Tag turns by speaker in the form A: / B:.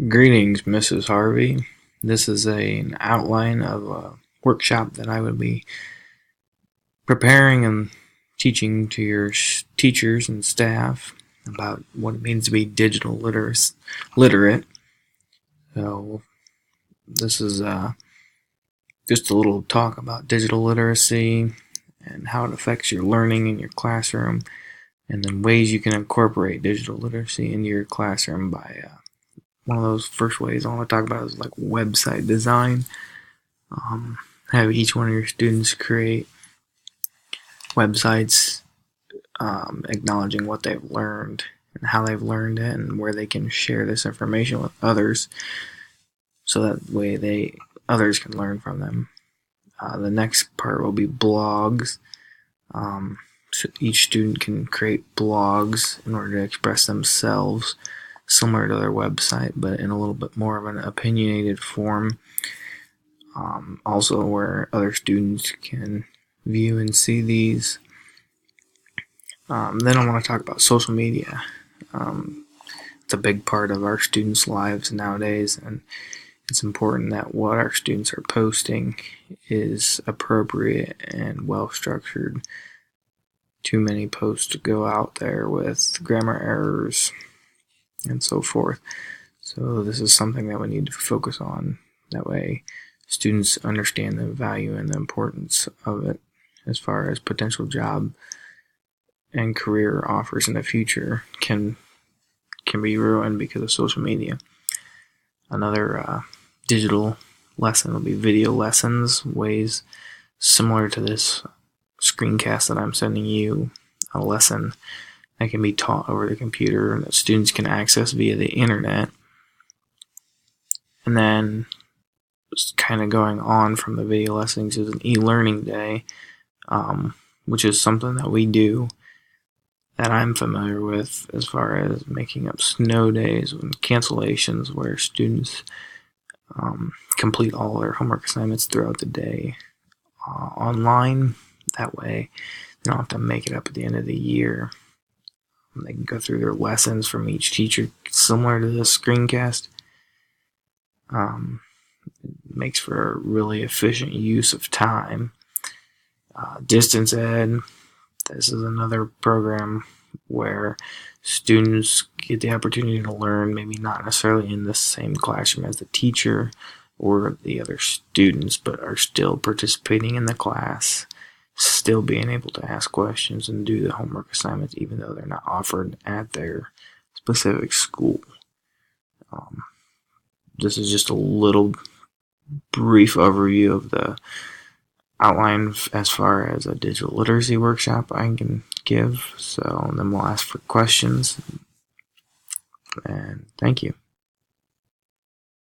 A: Greetings, Mrs. Harvey. This is an outline of a workshop that I would be preparing and teaching to your teachers and staff about what it means to be digital literate. So this is just a little talk about digital literacy and how it affects your learning in your classroom, and then ways you can incorporate digital literacy into your classroom by one of those first ways I want to talk about is like website design. Have each one of your students create websites acknowledging what they've learned and how they've learned it and where they can share this information with others, so that way others can learn from them. The next part will be blogs. So each student can create blogs in order to express themselves, similar to their website, but in a little bit more of an opinionated form. Also where other students can view and see these. Then I want to talk about social media. It's a big part of our students' lives nowadays, and it's important that what our students are posting is appropriate and well structured. Too many posts go out there with grammar errors and so forth. So this is something that we need to focus on. That way students understand the value and the importance of it as far as potential job and career offers in the future can be ruined because of social media. Another digital lesson will be video lessons, ways similar to this screencast that I'm sending you, a lesson that can be taught over the computer and that students can access via the internet. And then just kind of going on from the video lessons is an e-learning day, which is something that we do that I'm familiar with as far as making up snow days and cancellations where students complete all their homework assignments throughout the day online. That way they don't have to make it up at the end of the year. They can go through their lessons from each teacher, similar to this screencast. It makes for a really efficient use of time. Distance Ed, this is another program where students get the opportunity to learn, maybe not necessarily in the same classroom as the teacher or the other students, but are still participating in the class, still being able to ask questions and do the homework assignments even though they're not offered at their specific school. This is just a little brief overview of the outline as far as a digital literacy workshop I can give. So then we'll ask for questions, and thank you.